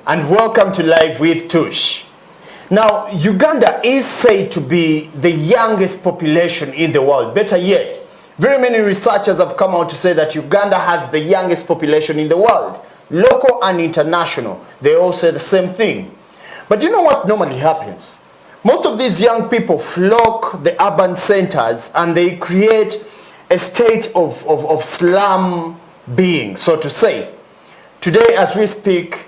and welcome to Live with Tush. Now, Uganda is said to be the youngest population in the world. Better yet, very many researchers have come out to say that Uganda has the youngest population in the world. Local and international, they all say the same thing. But you know what normally happens? Most of these young people flock the urban centers and they create a state of slum being, so to say. Today, as we speak,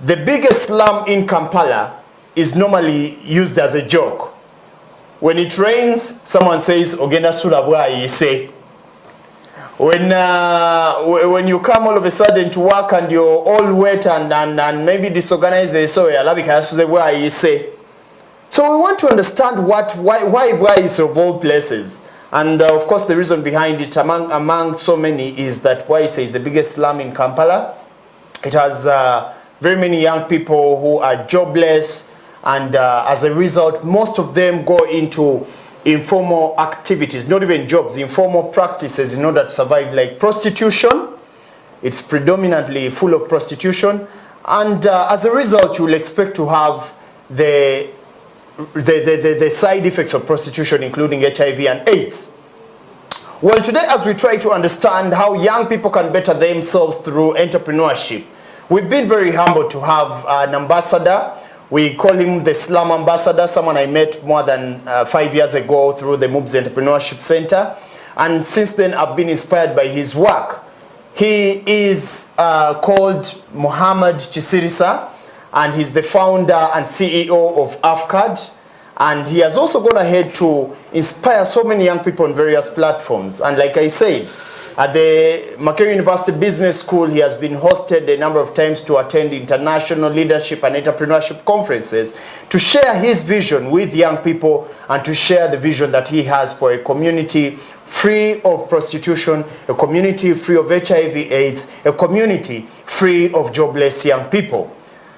the biggest slum in Kampala is normally used as a joke. When it rains, someone says, "Ogenda sula Bwaise." When you come all of a sudden to work and you're all wet and maybe disorganized, so we want to understand why Bwaise of all places. And of course, the reason behind it, among so many, is that Bwaise is the biggest slum in Kampala. It has very many young people who are jobless, and as a result, most of them go into informal activities, not even jobs, informal practices in order to survive, like prostitution. It's predominantly full of prostitution, and as a result, you will expect to have the side effects of prostitution, including HIV and AIDS. Well, today, as we try to understand how young people can better themselves through entrepreneurship, we've been very humbled to have an ambassador. We call him the Slum Ambassador, someone I met more than 5 years ago through the MOOBS Entrepreneurship Center. And since then, I've been inspired by his work. He is called Mohammed Kisirisa, and he's the founder and CEO of AFFCAD. And he has also gone ahead to inspire so many young people on various platforms. And like I said, at the Makerere University Business School, he has been hosted a number of times to attend international leadership and entrepreneurship conferences to share his vision with young people and to share the vision that he has for a community free of prostitution, a community free of HIV/AIDS, a community free of jobless young people.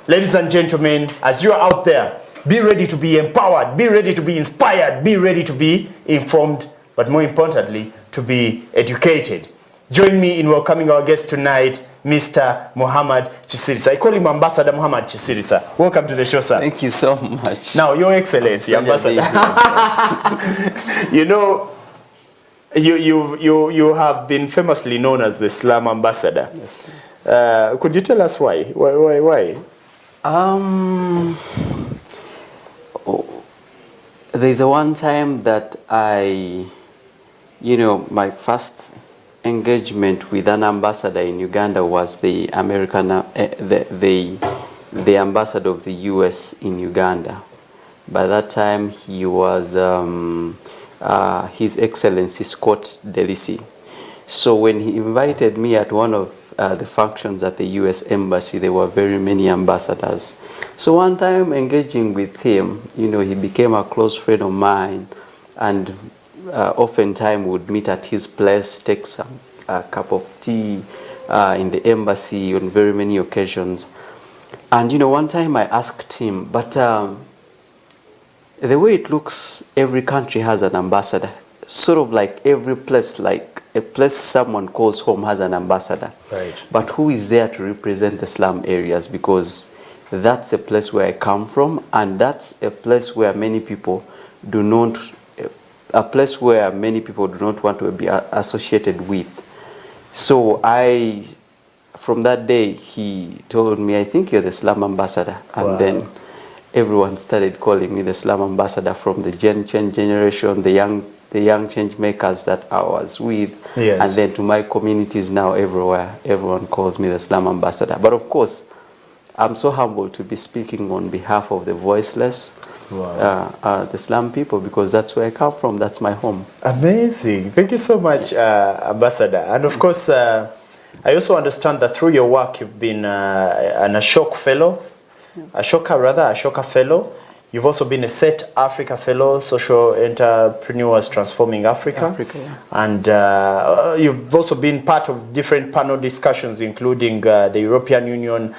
Ladies and gentlemen, as you are out there, be ready to be empowered, be ready to be inspired, be ready to be informed, but more importantly, to be educated. Join me in welcoming our guest tonight, Mr. Mohammed Kisirisa. I call him Ambassador Mohammed Kisirisa. Welcome to the show, sir. Thank you so much. Now, Your Excellency, Ambassador. You know, you have been famously known as the Slum Ambassador. Yes, please. Could you tell us why? Why? There's a one time that my first engagement with an ambassador in Uganda was the American, the ambassador of the US in Uganda. By that time, he was His Excellency Scott Delisi. So when he invited me at one of the functions at the US Embassy, there were very many ambassadors. So one time engaging with him, he became a close friend of mine, and oftentimes would meet at his place, take a cup of tea in the embassy on very many occasions. And one time I asked him, but the way it looks, every country has an ambassador. Sort of like every place, like a place someone calls home has an ambassador. Right. But who is there to represent the slum areas? Because that's a place where I come from, and that's a place where many people do not want to be associated with. So from that day, he told me, I think you're the Slum Ambassador. And wow. Then everyone started calling me the Slum Ambassador, from the Gen Change generation, the young change makers that I was with. Yes. And then to my communities now everywhere, everyone calls me the Slum Ambassador. But of course, I'm so humbled to be speaking on behalf of the voiceless, wow. The slum people, because that's where I come from. That's my home. Amazing. Thank you so much, Ambassador. And of course, I also understand that through your work, you've been an Ashoka Fellow, Ashoka Fellow. You've also been a Set Africa Fellow, Social Entrepreneurs Transforming Africa. Yeah. And you've also been part of different panel discussions, including the European Union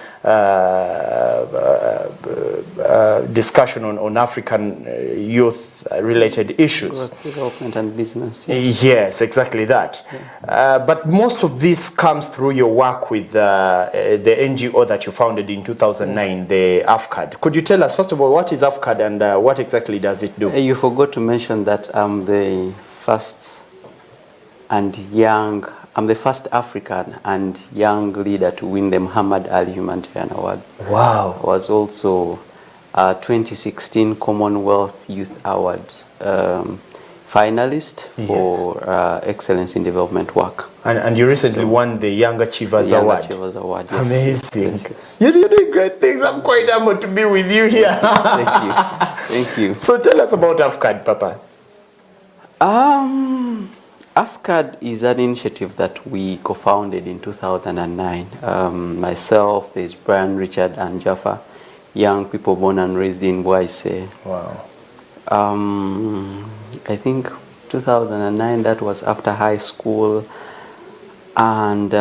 discussion on African youth-related issues. Growth, development and business. Yes, Yes, exactly that. Yeah. But most of this comes through your work with the NGO that you founded in 2009, the AFFCAD. Could you tell us, first of all, what is AFFCAD and what exactly does it do? You forgot to mention that I'm the first African and young leader to win the Muhammad Ali Humanitarian Award. Wow. I was also a 2016 Commonwealth Youth Award finalist for excellence in development work. And you recently won the Young Achievers Award. Achievers Award, yes. Amazing. Yes. You're doing great things. I'm quite humbled to be with you here. Thank you. Thank you. So tell us about AFFCAD, Papa. AFFCAD is an initiative that we co-founded in 2009. Myself, there's Brian, Richard, and Jaffa, young people born and raised in Bwaise. Wow. I think 2009, that was after high school. And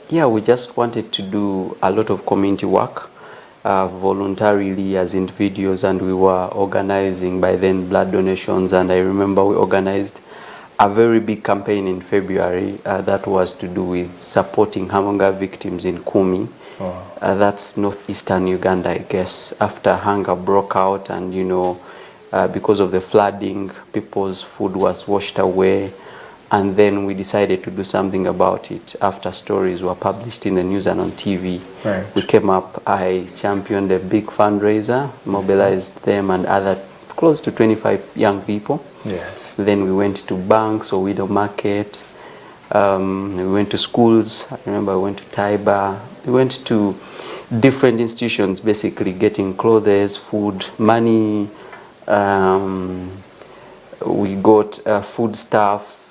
yeah, we just wanted to do a lot of community work voluntarily as individuals, and we were organizing by then blood donations. And I remember we organized a very big campaign in February that was to do with supporting hunger victims in Kumi. Wow. That's northeastern Uganda, I guess, after hunger broke out, and you know, because of the flooding, people's food was washed away. And then we decided to do something about it after stories were published in the news and on TV. Right. We came up, I championed a big fundraiser, mobilized them and other close to 25 young people. Yes. Then we went to banks or widow market. We went to schools. I remember we went to Taiba. We went to different institutions, basically getting clothes, food, money. We got foodstuffs,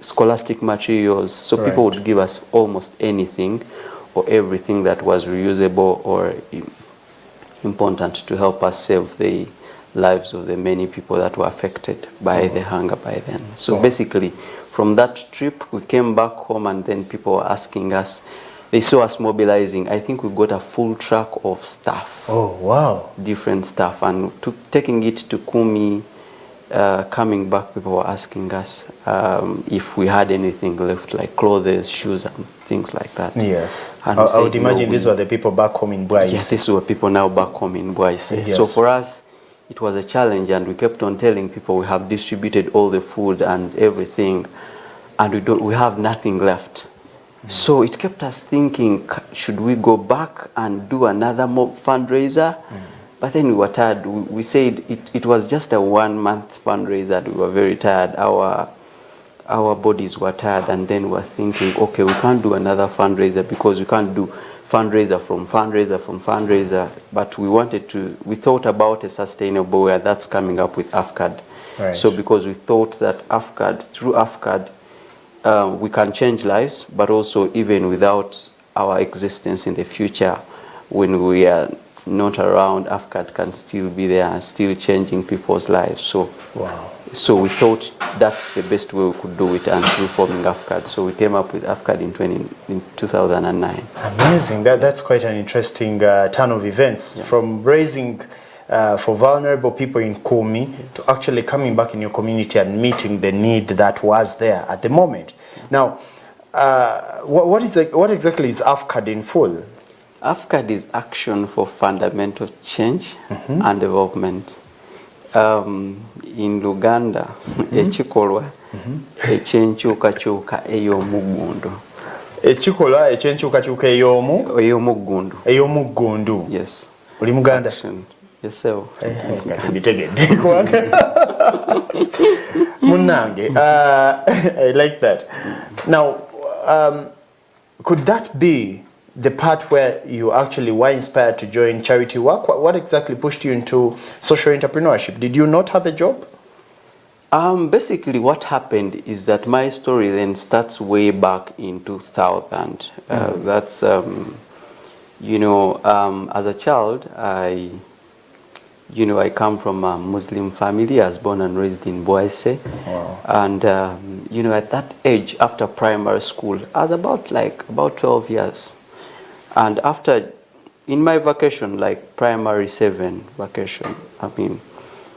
scholastic materials. So people would give us almost anything or everything that was reusable or important to help us save the lives of the many people that were affected by the hunger by then. So basically, from that trip, we came back home, and then people were asking us, they saw us mobilizing. I think we got a full truck of stuff. Oh, wow. Different stuff. And taking it to Kumi, coming back, people were asking us if we had anything left, like clothes, shoes, and things like that. Yes. And I would imagine these were the people back home in Bwaise. Yes, these were people now back home in Bwaise. Yes. So for us, it was a challenge, and we kept on telling people we have distributed all the food and everything, and we have nothing left. So it kept us thinking, should we go back and do another fundraiser? But then we were tired. We said it was just a 1 month fundraiser. We were very tired. Our bodies were tired, and then we were thinking, okay, we can't do another fundraiser because we can't do fundraiser from fundraiser. But we thought about a sustainable way that's coming up with AFFCAD. Right. So because we thought that through AFFCAD, we can change lives, but also even without our existence in the future, when we are not around, AFFCAD can still be there and still changing people's lives. So, so we thought that's the best way we could do it, and through forming AFFCAD. So we came up with AFFCAD in 2009. Amazing. That's quite an interesting turn of events, from raising for vulnerable people in Kumi to actually coming back in your community and meeting the need that was there at the moment. Now, what exactly is AFFCAD in full? AFFCAD is Action for Fundamental Change and Development. In Luganda, ekikolwa ekyenkyukakyuka ey'omuggundu. Ekikolwa ekyenkyukakyuka ey'omuggundu. Yes. Oli Muganda? Yes, sir. Munange, I like that. Now, could that be the part where you actually were inspired to join charity work? What exactly pushed you into social entrepreneurship? Did you not have a job? Basically, what happened is that my story then starts way back in 2000. That's, you know, as a child, I You know, I come from a Muslim family. I was born and raised in Bwaise. Wow. And, you know, at that age, after primary school, I was about 12 years. And after, in my vacation, like primary 7 vacation, I mean,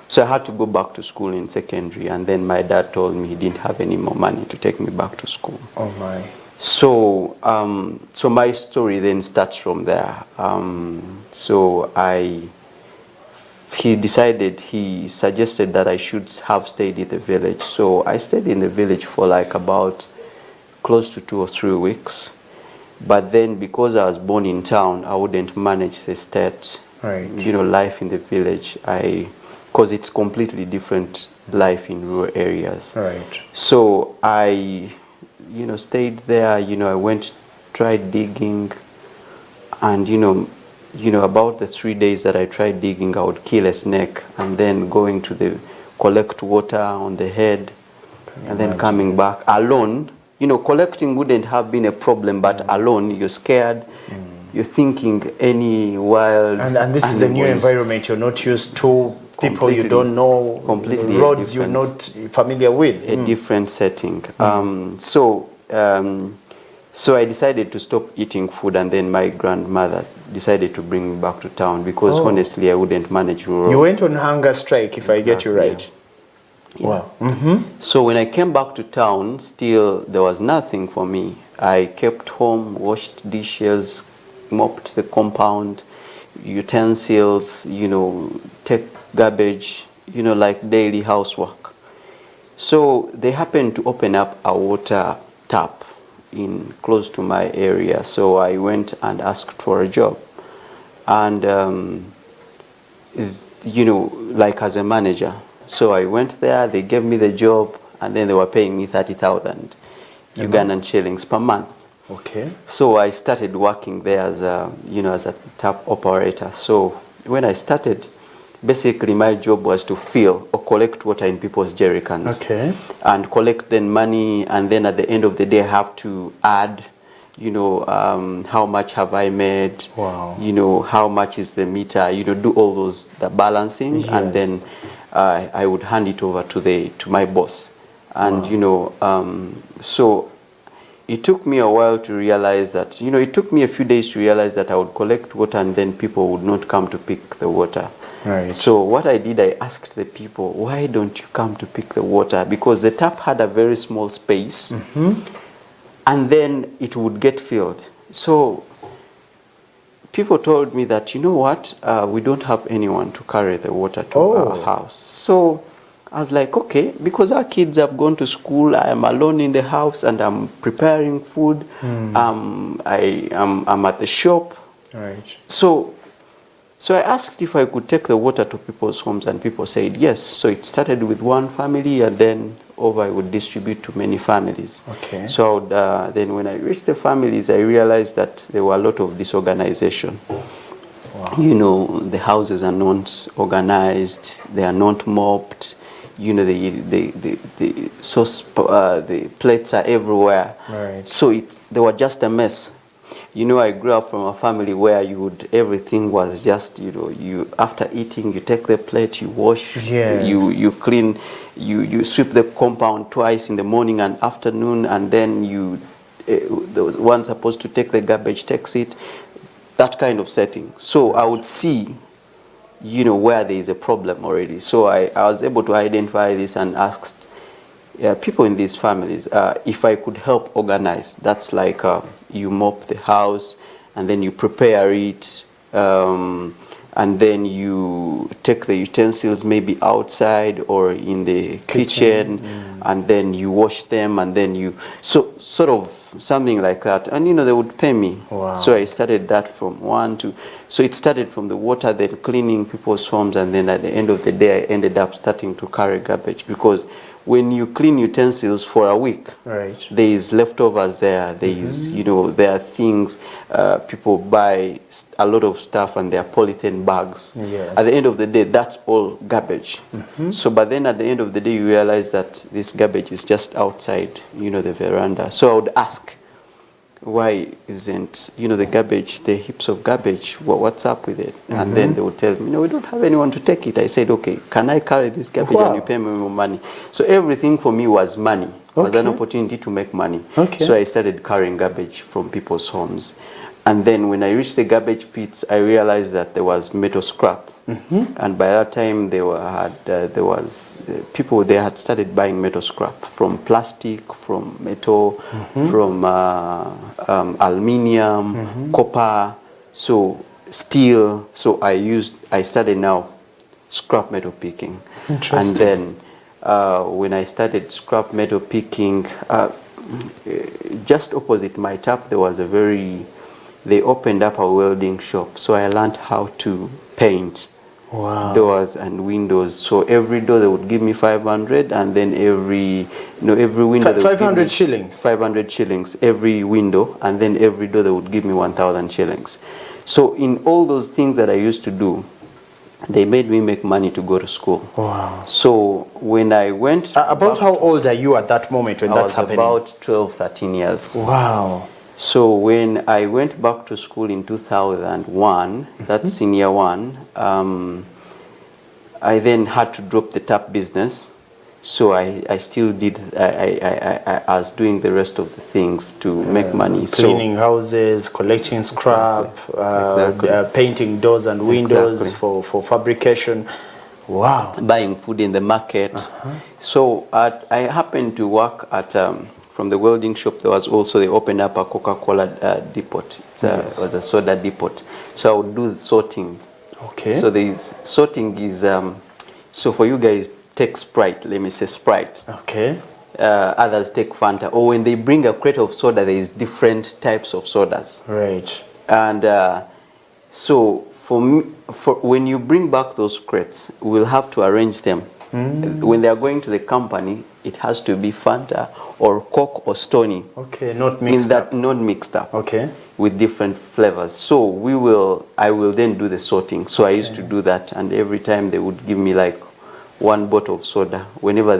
so I had to go back to school in secondary. And then my dad told me he didn't have any more money to take me back to school. Oh, my. So, so my story then starts from there. He suggested that I should have stayed in the village. So I stayed in the village for like about close to 2 or 3 weeks. But then because I was born in town, I wouldn't manage the state, Right. you know, life in the village. Because it's completely different life in rural areas. Right. So I, you know, stayed there. You know, I went, tried digging, and you know, about the 3 days that I tried digging, I would kill a snake, and then going to collect water on the head, and then coming back alone. You know, collecting wouldn't have been a problem, but alone, you're scared. You're thinking any wild And this is a new environment. You're not used to, people you don't know, completely roads you're not familiar with. A different setting. So I decided to stop eating food, and then my grandmother decided to bring me back to town because honestly I wouldn't manage rural. You went on hunger strike, if I get you right. Yeah. Wow. So when I came back to town, still there was nothing for me. I kept home, washed dishes, mopped the compound, utensils, you know, take garbage, you know, like daily housework. So they happened to open up a water tap in close to my area. So I went and asked for a job. And, you know, like as a manager. So I went there, they gave me the job, and then they were paying me 30,000 Ugandan shillings per month. Okay. So I started working there as a, you know, as a tap operator. So when I started, basically my job was to fill or collect water in people's jerry cans. Okay. And collect then money, and then at the end of the day I have to add, you know, how much have I made, Wow. you know, how much is the meter, you know, do all those, the balancing, and then I would hand it over to my boss. And, you know, so it took me a while to realize that, you know, it took me a few days to realize that I would collect water and then people would not come to pick the water. Right. So what I did, I asked the people, why don't you come to pick the water? Because the tap had a very small space, and then it would get filled. So people told me that, you know what, we don't have anyone to carry the water to our house. So I was like, okay, because our kids have gone to school, I am alone in the house and I'm preparing food. I'm at the shop. Right. So I asked if I could take the water to people's homes, and people said yes. So it started with one family, and then over I would distribute to many families. Okay. So then when I reached the families, I realized that there were a lot of disorganization. Wow. You know, the houses are not organized, they are not mopped. You know, the plates are everywhere. Right. So they were just a mess. You know, I grew up from a family where everything was just, you know, after eating, you take the plate, you wash, you clean, you sweep the compound twice in the morning and afternoon, and then the one supposed to take the garbage takes it, that kind of setting. So I would see, you know, where there is a problem already. So I was able to identify this and asked people in these families if I could help organize. That's like you mop the house, and then you prepare it, and then you take the utensils maybe outside or in the kitchen, and then you wash them, and then so sort of something like that. And you know, they would pay me. Wow. So I started that from so it started from the water, then cleaning people's homes, and then at the end of the day I ended up starting to carry garbage, because when you clean utensils for a week, right, there is leftovers there. There is, you know, there are things, people buy a lot of stuff and there are polythene bags. Yes. At the end of the day, that's all garbage. So, but then at the end of the day, you realize that this garbage is just outside, you know, the veranda. So I would ask, why isn't, the garbage, the heaps of garbage, what's up with it? And then they would tell me, no, we don't have anyone to take it. I said, okay, can I carry this garbage and you pay me more money? So everything for me was money, was an opportunity to make money. So I started carrying garbage from people's homes. And then when I reached the garbage pits, I realized that there was metal scrap. And by that time, people had started buying metal scrap from plastic, from metal, from aluminium, copper, so steel. So I started now scrap metal picking. And then when I started scrap metal picking, just opposite my tap, there was they opened up a welding shop. So I learned how to paint doors and windows. So every door they would give me 500, and then every window 500 shillings. 500 shillings every window, and then every door they would give me 1,000 shillings. So in all those things that I used to do, they made me make money to go to school. Wow. So when I went about how old are you at that moment when that's happening? About 12, 13 years. Wow. So when I went back to school in 2001, that's senior one, I then had to drop the tap business. So I still did, I was doing the rest of the things to make money. Cleaning houses, collecting scrap, painting doors and windows for fabrication. Wow. Buying food in the market. So I happened to work at, from the welding shop, they opened up a Coca-Cola depot. It was a soda depot. So I would do the sorting. Okay. So sorting is, so for you guys, take Sprite, let me say Sprite. Okay. Others take Fanta. Or when they bring a crate of soda, there is different types of sodas. Right. And so when you bring back those crates, we'll have to arrange them. When they are going to the company, it has to be Fanta or Coke or Stony. Okay, not mixed up. Not mixed up. Okay. With different flavors. So I will then do the sorting. So I used to do that, and every time they would give me like one bottle of soda. Whenever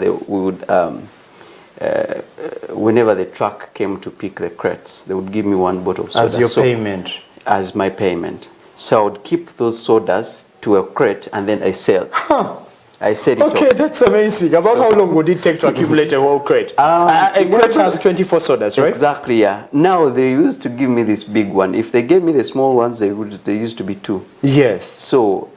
whenever the truck came to pick the crates, they would give me one bottle of soda. As your payment? As my payment. So I would keep those sodas to a crate, and then I sell. I set it Okay, that's amazing. About how long would it take to accumulate a whole crate? A crate has 24 sodas, right? Exactly, yeah. Now they used to give me this big one. If they gave me the small ones, they used to be 2. Yes. So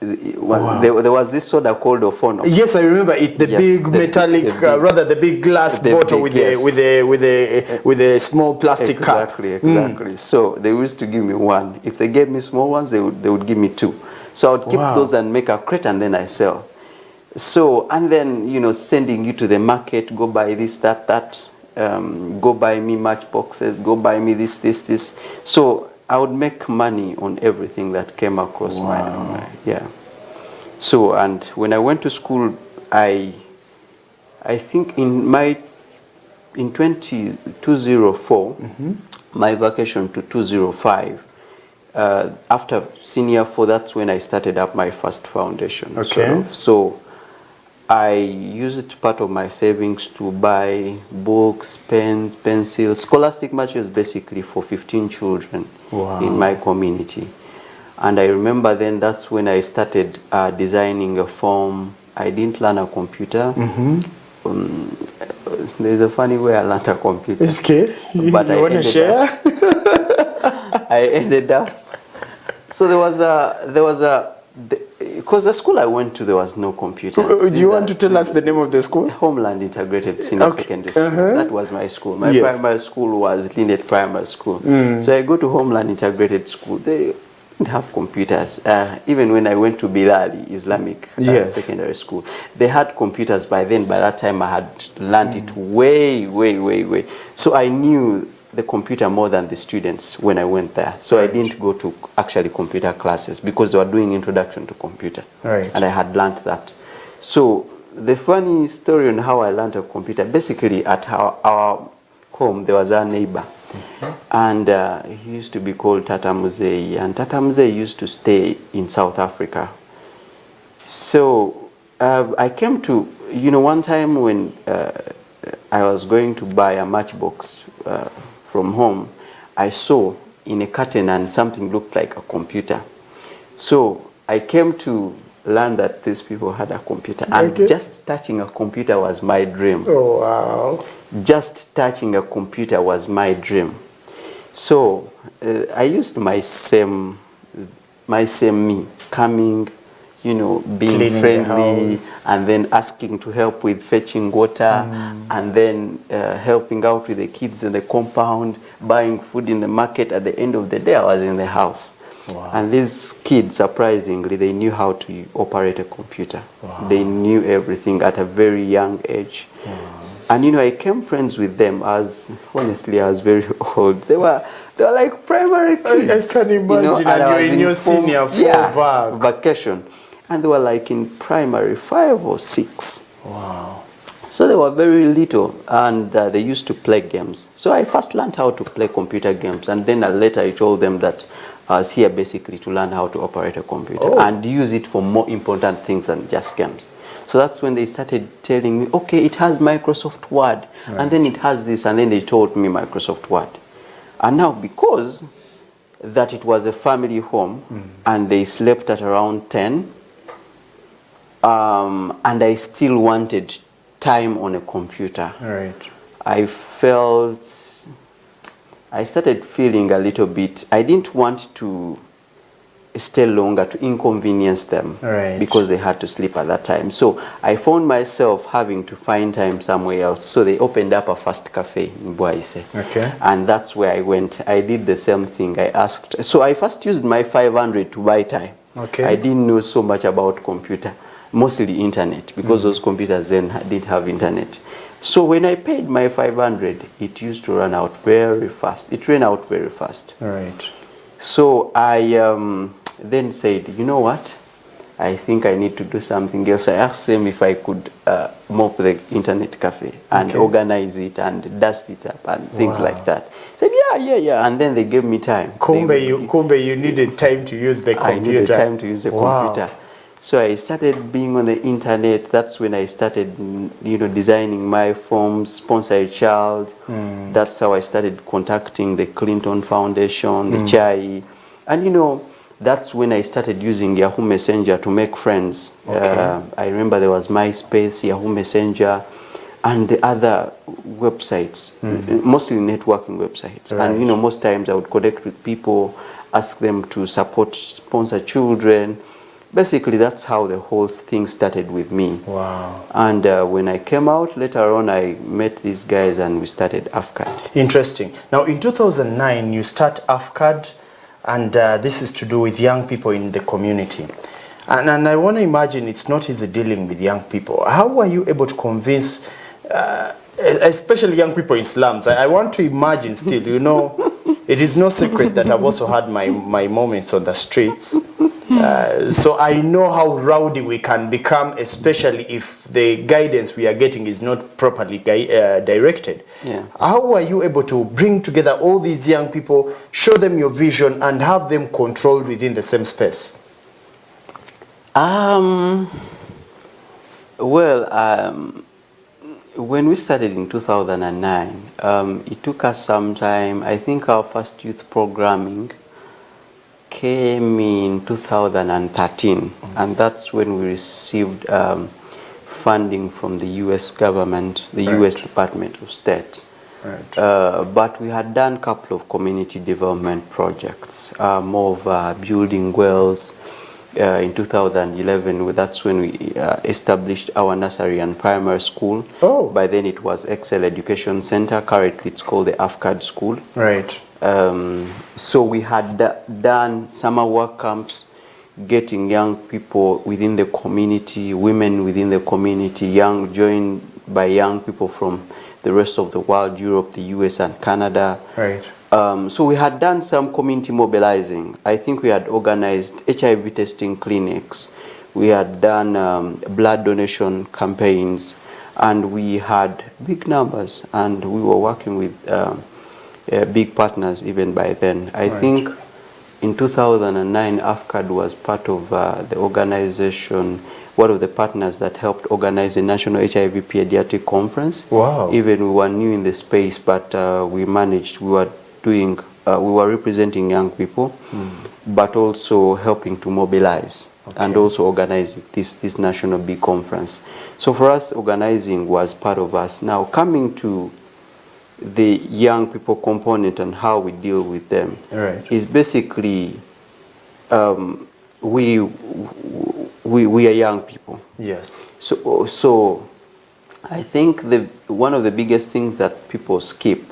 there was this soda called Ofono. Yes, I remember it. The big metallic, the big glass bottle with a small plastic cap. Exactly. So they used to give me 1. If they gave me small ones, they would give me 2. So I would keep those and make a crate, and then I sell. So, and then, sending you to the market, go buy this, that, go buy me matchboxes, go buy me this. So I would make money on everything that came across my. So, and when I went to school, I think in 2004, my vacation to 2005, after senior 4, that's when I started up my first foundation. Okay. So I used part of my savings to buy books, pens, pencils, scholastic materials, basically for 15 children in my community. And I remember then that's when I started designing a form. I didn't learn a computer. There's a funny way I learned a computer. Okay. But you want to share? I ended up. So there was because the school I went to, there was no computer. Do you want to tell us the name of the school? Homeland Integrated Senior Secondary School. That was my school. My primary school was Linet Primary School. So I go to Homeland Integrated School. They didn't have computers. Even when I went to Bilali Islamic Secondary School, they had computers by then. By that time, I had learned it way. So I knew the computer more than the students when I went there. So I didn't go to actually computer classes because they were doing introduction to computer. And I had learned that. So the funny story on how I learned a computer, basically at our home, there was a neighbor. And he used to be called Tata Muzei. And Tata Muzei used to stay in South Africa. So I came to, one time when I was going to buy a matchbox from home, I saw in a curtain and something looked like a computer. So I came to learn that these people had a computer, and just touching a computer was my dream. Oh, wow. Just touching a computer was my dream. So I used my same me, coming, you know, being Cleaning friendly, and then asking to help with fetching water, and then helping out with the kids in the compound, buying food in the market. At the end of the day, I was in the house. Wow. And these kids, surprisingly, they knew how to operate a computer. Wow. They knew everything at a very young age. Wow. And you know, I became friends with them as, honestly, I was very old. They were like primary kids. I can imagine, you know, and you're in your senior vacation. And they were like in primary 5 or 6. Wow. So they were very little, and they used to play games. So I first learned how to play computer games, and then later I told them that I was here basically to learn how to operate a computer and use it for more important things than just games. So that's when they started telling me, okay, it has Microsoft Word, and then it has this, and then they taught me Microsoft Word. And now, because that it was a family home, and they slept at around 10, and I still wanted time on a computer. Right. I started feeling a little bit, I didn't want to stay longer to inconvenience them because they had to sleep at that time. So I found myself having to find time somewhere else. So they opened up a fast cafe in Bwaise. Okay. And that's where I went. I did the same thing. I asked. So I first used my 500 to buy time. Okay. I didn't know so much about computer, mostly internet, because those computers then didn't have internet. So when I paid my 500, it used to run out very fast. It ran out very fast. Right. So I then said, you know what? I think I need to do something else. I asked them if I could mop the internet cafe and organize it and dust it up and things like that. I said, yeah. And then they gave me time. Kumbe, you needed time to use the computer. I needed time to use the computer. So I started being on the internet. That's when I started, you know, designing my forms, sponsor a child. That's how I started contacting the Clinton Foundation, the Chai. And, you know, that's when I started using Yahoo Messenger to make friends. I remember there was MySpace, Yahoo Messenger, and the other websites, mostly networking websites. Right. And, you know, most times I would connect with people, ask them to sponsor children. Basically, that's how the whole thing started with me. Wow. And when I came out, later on, I met these guys and we started AFFCAD. Interesting. Now, in 2009, you start AFFCAD, and this is to do with young people in the community. And I want to imagine it's not easy dealing with young people. How were you able to convince, especially young people in slums? I want to imagine still, you know, it is no secret that I've also had my moments on the streets. So I know how rowdy we can become, especially if the guidance we are getting is not properly directed. Yeah. How were you able to bring together all these young people, show them your vision, and have them controlled within the same space? When we started in 2009, it took us some time. I think our first youth programming came in 2013, and that's when we received funding from the U.S. government, the U.S. Department of State. But we had done a couple of community development projects, more of building wells. In 2011, that's when we established our nursery and primary school. By then it was Excel Education Center. Currently it's called the AFFCAD School. Right. So we had done summer work camps, getting young people within the community, women within the community, joined by young people from the rest of the world, Europe, the US, and Canada. Right. So we had done some community mobilizing. I think we had organized HIV testing clinics. We had done blood donation campaigns, and we had big numbers, and we were working with big partners even by then. I think in 2009, AFFCAD was part of the organization one of the partners that helped organize the National HIV Pediatric Conference. Wow. Even we were new in the space, but we managed. We were representing young people, but also helping to mobilize and also organize this national big conference. So for us, organizing was part of us. Now coming to the young people component and how we deal with them is basically we are young people. Yes. So I think one of the biggest things that people skip,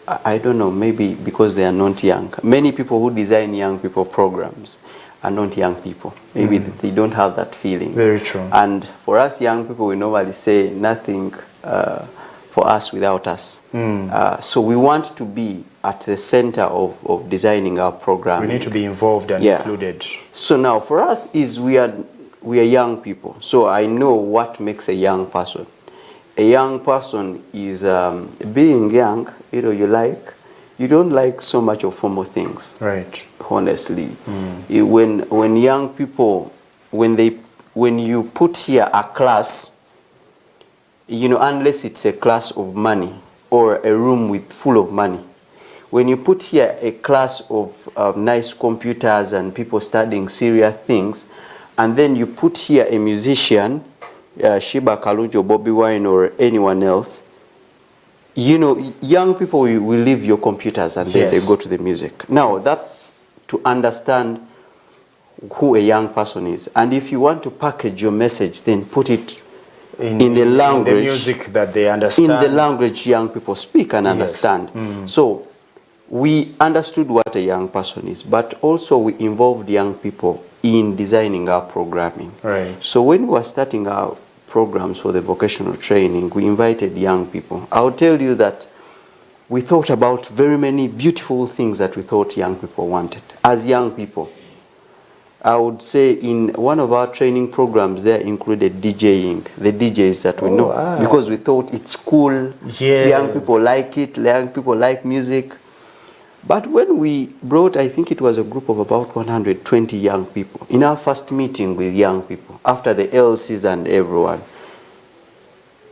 I don't know, maybe because they are not young. Many people who design young people programs are not young people. Maybe they don't have that feeling. Very true. And for us young people, we normally say nothing for us without us. So we want to be at the center of designing our program. We need to be involved and included. So now for us is we are young people. So I know what makes a young person. A young person is being young, you don't like so much of formal things. Right. Honestly. When young people, when you put here a class, unless it's a class of money or a room full of money, when you put here a class of nice computers and people studying serious things, and then you put here a musician, Shiba Kalujo, Bobby Wine, or anyone else, young people will leave your computers and then they go to the music. Now, that's to understand who a young person is. And if you want to package your message, then put it in the language, in the music that they understand. In the language young people speak and understand. So we understood what a young person is, but also we involved young people in designing our programming. Right. So when we were starting our programs for the vocational training, we invited young people. I'll tell you that we thought about very many beautiful things that we thought young people wanted. As young people, I would say in one of our training programs there included DJing, the DJs that we know, because we thought it's cool, young people like it, young people like music. But when we brought, I think it was a group of about 120 young people, in our first meeting with young people, after the LCs and everyone,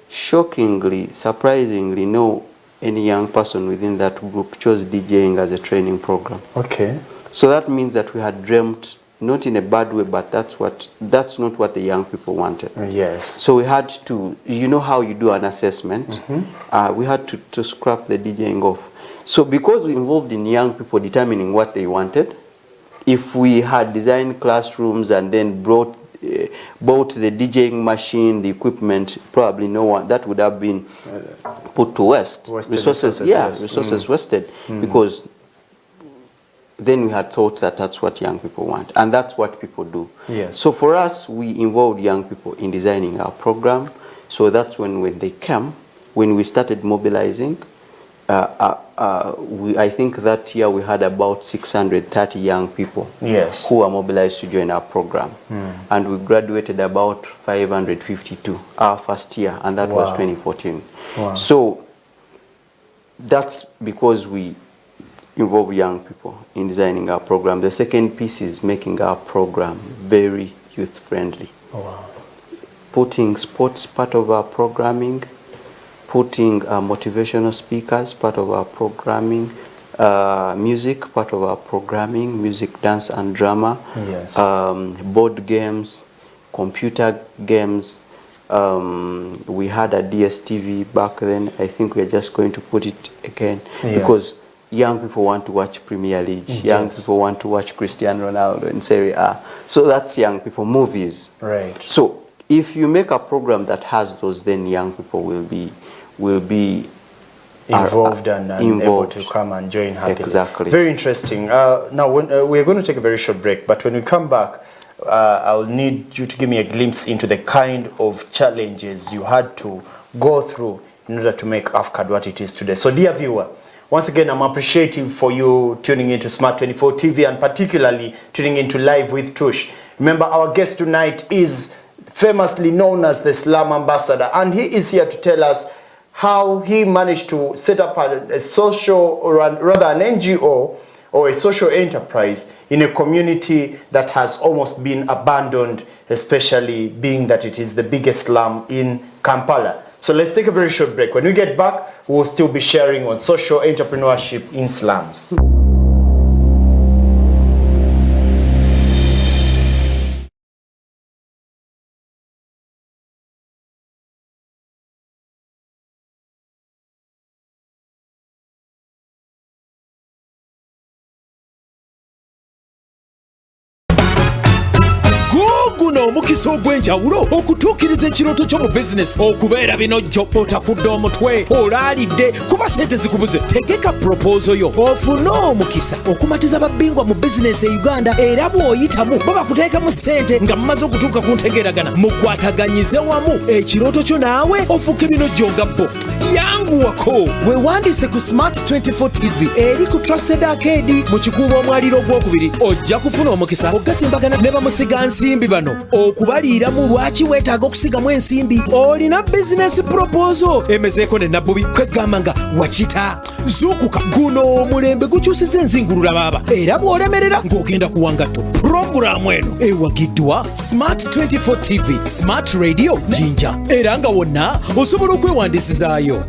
shockingly, surprisingly, no any young person within that group chose DJing as a training program. Okay. So that means that we had dreamt, not in a bad way, but that's not what the young people wanted. Yes. So we had to, how you do an assessment, we had to scrap the DJing off. So because we involved in young people determining what they wanted, if we had designed classrooms and then bought the DJing machine, the equipment, probably no one, that would have been put to waste. Resources wasted, because then we had thought that that's what young people want, and that's what people do. Yes. So for us, we involved young people in designing our program. So that's when they came, when we started mobilizing. I think that year we had about 630 young people who were mobilized to join our program. And we graduated about 552 our first year, and that was 2014. So that's because we involve young people in designing our program. The second piece is making our program very youth-friendly. Putting sports part of our programming, putting motivational speakers part of our programming, music part of our programming, music, dance and drama, board games, computer games. We had a DSTV back then. I think we are just going to put it again because young people want to watch Premier League. Young people want to watch Cristiano Ronaldo in Serie A. So that's young people. Movies. Right. So if you make a program that has those, then young people will be involved and able to come and join happily. Exactly. Very interesting. Now, we're going to take a very short break, but when we come back, I'll need you to give me a glimpse into the kind of challenges you had to go through in order to make AFFCAD what it is today. So, dear viewer, once again, I'm appreciative for you tuning into Smart 24 TV and particularly tuning into Live with Tush. Remember, our guest tonight is famously known as the Slum Ambassador, and he is here to tell us how he managed to set up a social, or rather an NGO or a social enterprise in a community that has almost been abandoned, especially being that it is the biggest slum in Kampala. So let's take a very short break. When we get back, we'll still be sharing on social entrepreneurship in slums. Omukisa ogw'enjawulo okutuukiriza ekirooto kyo mu bizinesi okubeera binojjo otakudde omutwe olaalidde kuba sente zikubuze. Tegeka proposal yo ofune omukisa okumatiza babbingwa mu bizinesi e Uganda era bw'oyitamu baba kuteekamu sente nga mumaze okutuuka ku ntegeeragana mukwataganyize wamu ekirooto kyo naawe ofuuke binojjo nga bo. Yanguwako weewandiise ku Smart 24 TV eri ku Trusted Arcade mu kikuubo omwaliro ogwokubiri ojja kufuna omukisa ogasimbagana ne bamusiga nsimbi bano okubaliiramu lwaki weetaaga okusigamu ensimbi. Olina bizinesi proposal emezeeko ne nabbubi kwegamba nga wakita zuukuka. Guno omulembe gukyusiza enzingulula baaba era bw'olemerera ng'ogenda ku wangatto. Puroguraamu eno ewagiddwa Smart 24 TV, Smart Radio Jinja era nga wonna osobola okwewandiisizaayo.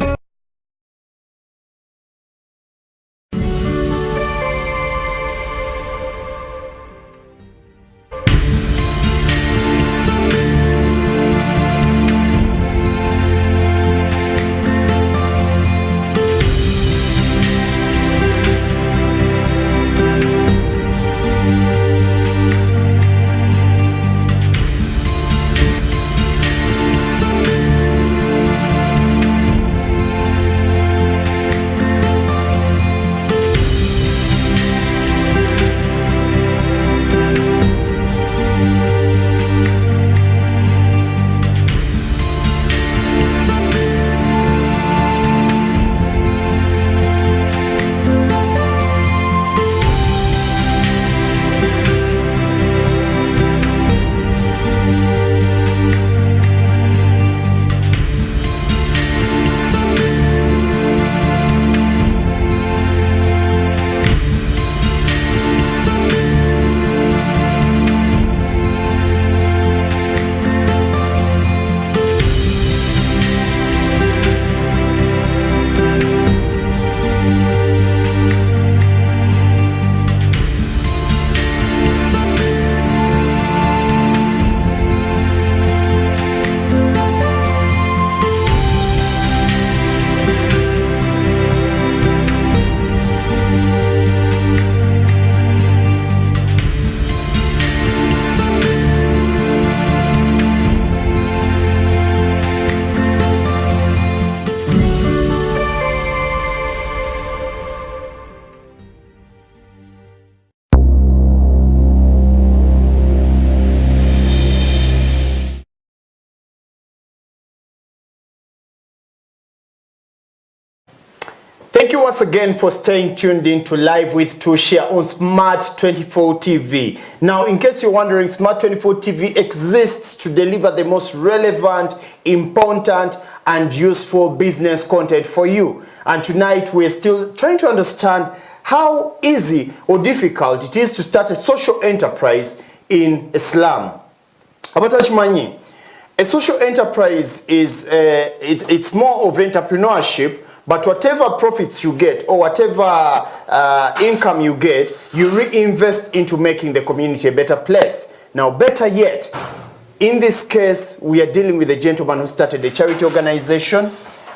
Thank you once again for staying tuned in to Live with Tush here on Smart 24 TV. Now, in case you're wondering, Smart 24 TV exists to deliver the most relevant, important, and useful business content for you. And tonight, we're still trying to understand how easy or difficult it is to start a social enterprise in a slum. Abatachmanyi, a social enterprise is it's more of entrepreneurship. But whatever profits you get or whatever income you get, you reinvest into making the community a better place. Now, better yet, in this case, we are dealing with a gentleman who started a charity organization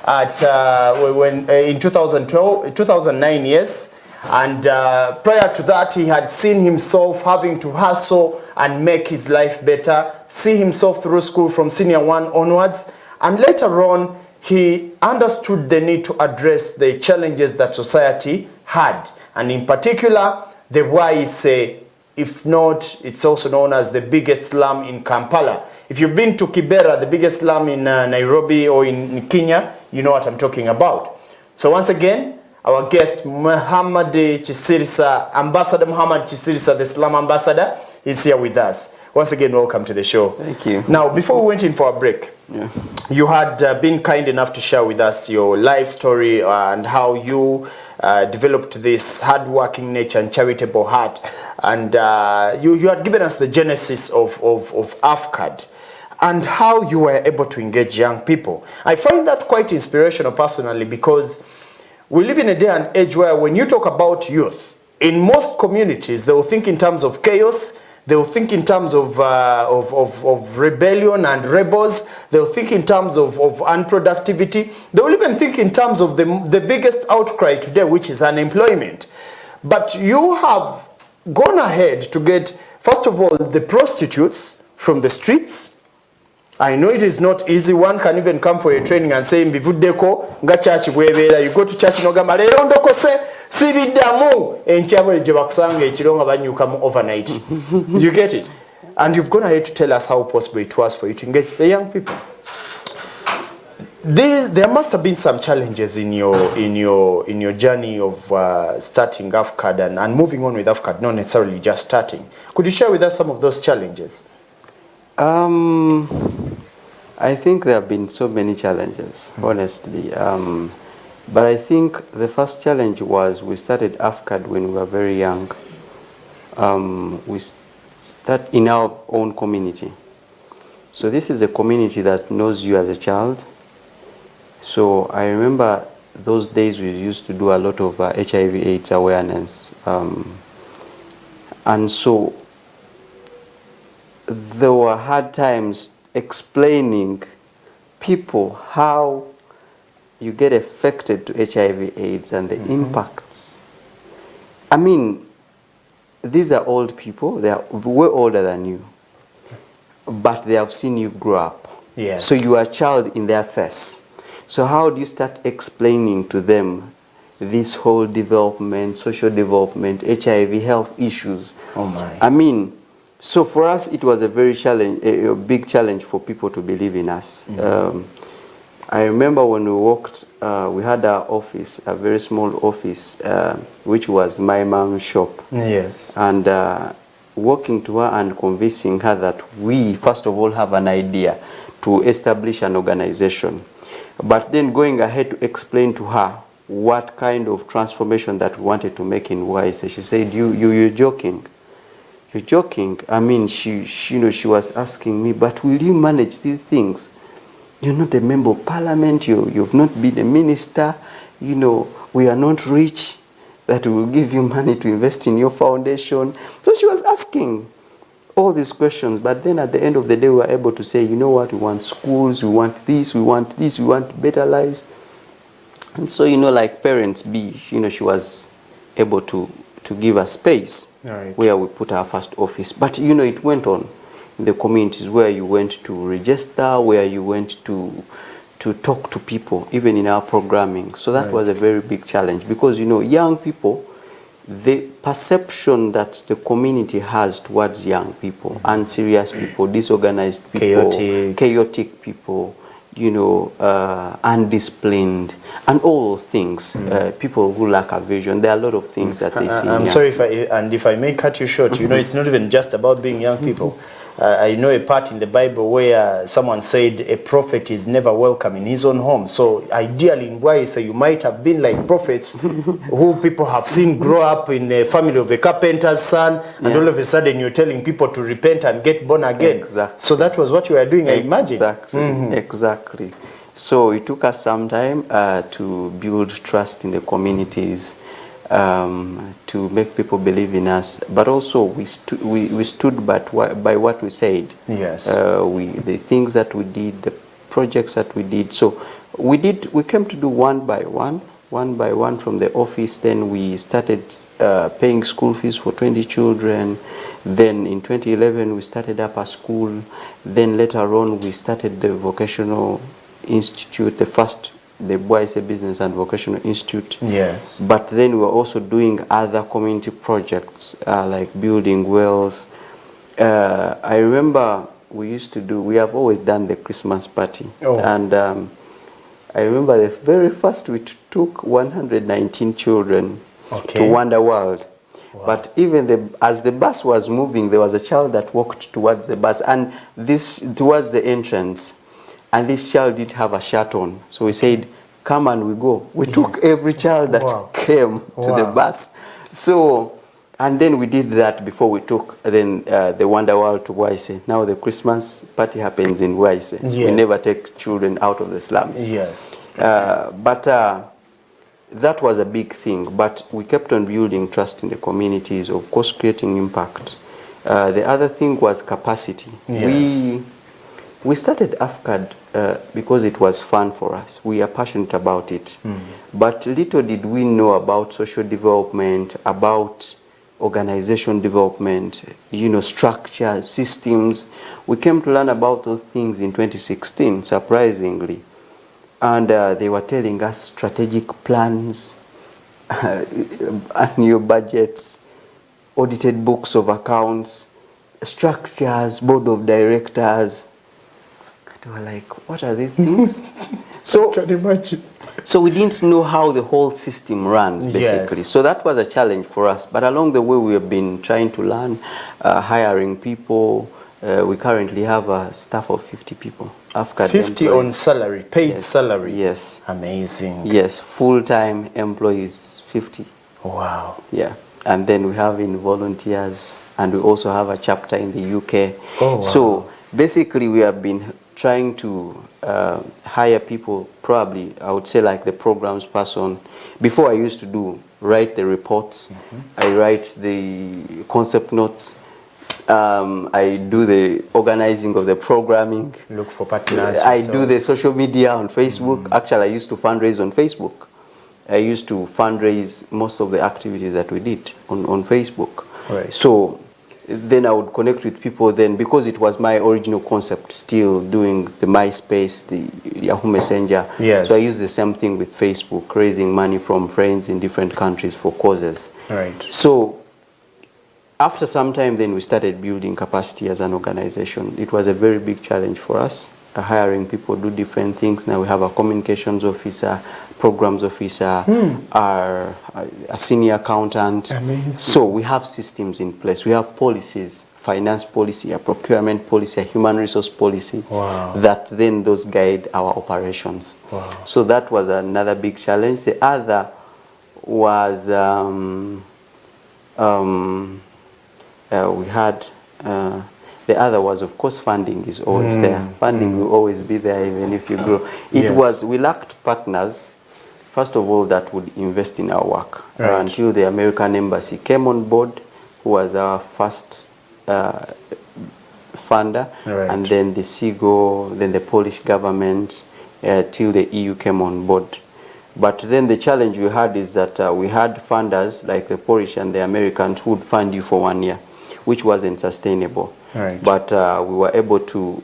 in 2009, yes. And prior to that, he had seen himself having to hustle and make his life better, see himself through school from senior 1 onwards. And later on, he understood the need to address the challenges that society had. And in particular, the Bwaise, if not, it's also known as the biggest slum in Kampala. If you've been to Kibera, the biggest slum in Nairobi or in Kenya, you know what I'm talking about. So once again, our guest, Kisirisa, Ambassador Muhammad Kisirisa, the Slum Ambassador, is here with us. Once again, welcome to the show. Thank you. Now, before we went in for a break, you had been kind enough to share with us your life story and how you developed this hard-working nature and charitable heart. And you had given us the genesis of AFFCAD and how you were able to engage young people. I find that quite inspirational personally, because we live in a day and age where when you talk about youth, in most communities, they will think in terms of chaos. They will think in terms of rebellion and rebels. They will think in terms of unproductivity. They will even think in terms of the biggest outcry today, which is unemployment. But you have gone ahead to get, first of all, the prostitutes from the streets. I know it is not easy. One can even come for a training and say, "Mbivudeko nga church bwebera." You go to church n'ogamba leero ndokose sibiddamu enkyabo gye bakusanga ekiro nga banyukamu overnight. You get it? And you've gone ahead to tell us how possible it was for you to engage the young people. There must have been some challenges in your journey of starting AFFCAD and moving on with AFFCAD, not necessarily just starting. Could you share with us some of those challenges? I think there have been so many challenges, honestly. But I think the first challenge was we started AFFCAD when we were very young. We start in our own community. So this is a community that knows you as a child. So I remember those days we used to do a lot of HIV/AIDS awareness. And so there were hard times explaining people how you get affected to HIV/AIDS and the impacts. I mean, these are old people. They are way older than you, but they have seen you grow up. Yes. So you are a child in their face. So how do you start explaining to them this whole development, social development, HIV, health issues? Oh my. I mean, so for us, it was a very a big challenge for people to believe in us. I remember when we walked, we had our office, a very small office, which was my mom's shop. Yes. And walking to her and convincing her that we, first of all, have an idea to establish an organization. But then going ahead to explain to her what kind of transformation that we wanted to make in Bwaise, she said, you're joking. You're joking. I mean, she was asking me, but will you manage these things? You're not a member of parliament. You've not been a minister. You know, we are not rich that will give you money to invest in your foundation. So she was asking all these questions. But then at the end of the day, we were able to say, you know what, we want schools, we want this, we want better lives. And so, like parents be, she was able to give us space. Right. Where we put our first office. But it went on in the communities where you went to register, where you went to talk to people, even in our programming. So that was a very big challenge because, young people, the perception that the community has towards young people, unserious people, disorganized people, chaotic people, undisciplined, and all things, people who lack a vision. There are a lot of things that they see. I'm sorry if I may cut you short. It's not even just about being young people. I know a part in the Bible where someone said a prophet is never welcome in his own home. So ideally in Bwaise, you might have been like prophets who people have seen grow up in a family of a carpenter's son, and all of a sudden you're telling people to repent and get born again. Exactly. So that was what you were doing, I imagine. Exactly. Exactly. So it took us some time to build trust in the communities, to make people believe in us, but also we stood by what we said. Yes. The things that we did, the projects that we did. So we came to do one by one from the office. Then we started paying school fees for 20 children. Then in 2011 we started up a school. Then later on we started the vocational institute, the Bwaise Business and Vocational Institute. Yes. But then we were also doing other community projects like building wells. I remember we have always done the Christmas party. Oh. And I remember the very first we took 119 children to Wonder World. Wow. But even as the bus was moving, there was a child that walked towards the bus and towards the entrance. And this child did have a shirt on. So we said, come and we go. We took every child that came to the bus. So, and then we did that before we took the Wonder World to Bwaise. Now the Christmas party happens in Bwaise. Yes. We never take children out of the slums. Yes. But that was a big thing. But we kept on building trust in the communities, of course, creating impact. The other thing was capacity. Yes. We started AFFCAD because it was fun for us. We are passionate about it. But little did we know about social development, about organization development, structure, systems. We came to learn about those things in 2016, surprisingly. And they were telling us strategic plans, annual budgets, audited books of accounts, structures, board of directors. They were like, what are these things? So, can imagine. So we didn't know how the whole system runs, basically. Yes. So that was a challenge for us. But along the way, we have been trying to learn, hiring people. We currently have a staff of 50 people. AFFCAD 50 employees. on salary, paid salary. Yes. Amazing. Yes, full-time employees, 50. Wow. Yeah. And then we have in volunteers, and we also have a chapter in the UK. Oh, wow. So basically, we have been trying to hire people, probably, I would say like the programs person. Before I used to write the reports, I write the concept notes, I do the organizing of the programming. Look for partners. I do the social media on Facebook. Actually, I used to fundraise on Facebook. I used to fundraise most of the activities that we did on Facebook. Right. So then I would connect with people then, because it was my original concept, still doing the MySpace, the Yahoo Messenger. Yes. So I use the same thing with Facebook, raising money from friends in different countries for causes. Right. So after some time, then we started building capacity as an organization. It was a very big challenge for us, hiring people do different things. Now we have a communications officer, programs officer, a senior accountant. Amazing. So we have systems in place. We have policies, finance policy, a procurement policy, a human resource policy. Wow. That then those guide our operations. Wow. So that was another big challenge. The other was we had the other was, of course, funding is always there. Funding will always be there even if you grow. We lacked partners, first of all, that would invest in our work. Right. Until the American Embassy came on board, who was our first funder, Right. and then the SIGO, then the Polish government, till the EU came on board. But then the challenge we had is that we had funders like the Polish and the Americans who would fund you for 1 year, which wasn't sustainable. Right. But we were able to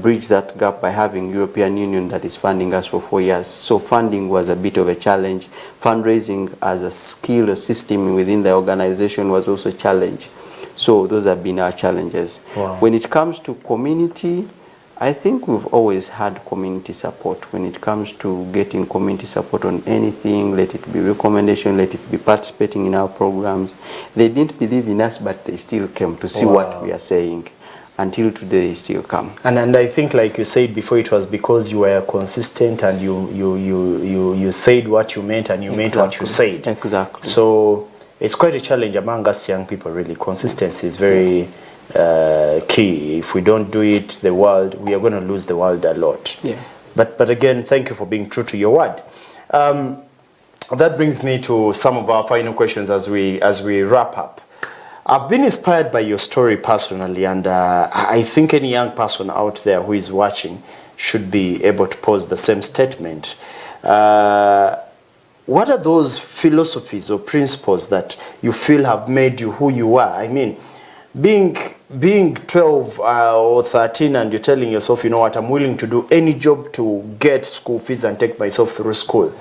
bridge that gap by having European Union that is funding us for 4 years. So funding was a bit of a challenge. Fundraising as a skill or system within the organization was also a challenge. So those have been our challenges. Wow. When it comes to community, I think we've always had community support. When it comes to getting community support on anything, let it be recommendation, let it be participating in our programs. They didn't believe in us, but they still came to see what we are saying. Until today, they still come. And I think, like you said before, it was because you were consistent and you said what you meant and you meant what you said. Exactly. So it's quite a challenge among us young people, really. Consistency is very key. If we don't do it, we are going to lose the world a lot. Yeah. But again, thank you for being true to your word. That brings me to some of our final questions as we wrap up. I've been inspired by your story personally, and I think any young person out there who is watching should be able to pose the same statement. What are those philosophies or principles that you feel have made you who you are? I mean, being 12 or 13 and you're telling yourself, you know what, I'm willing to do any job to get school fees and take myself through school.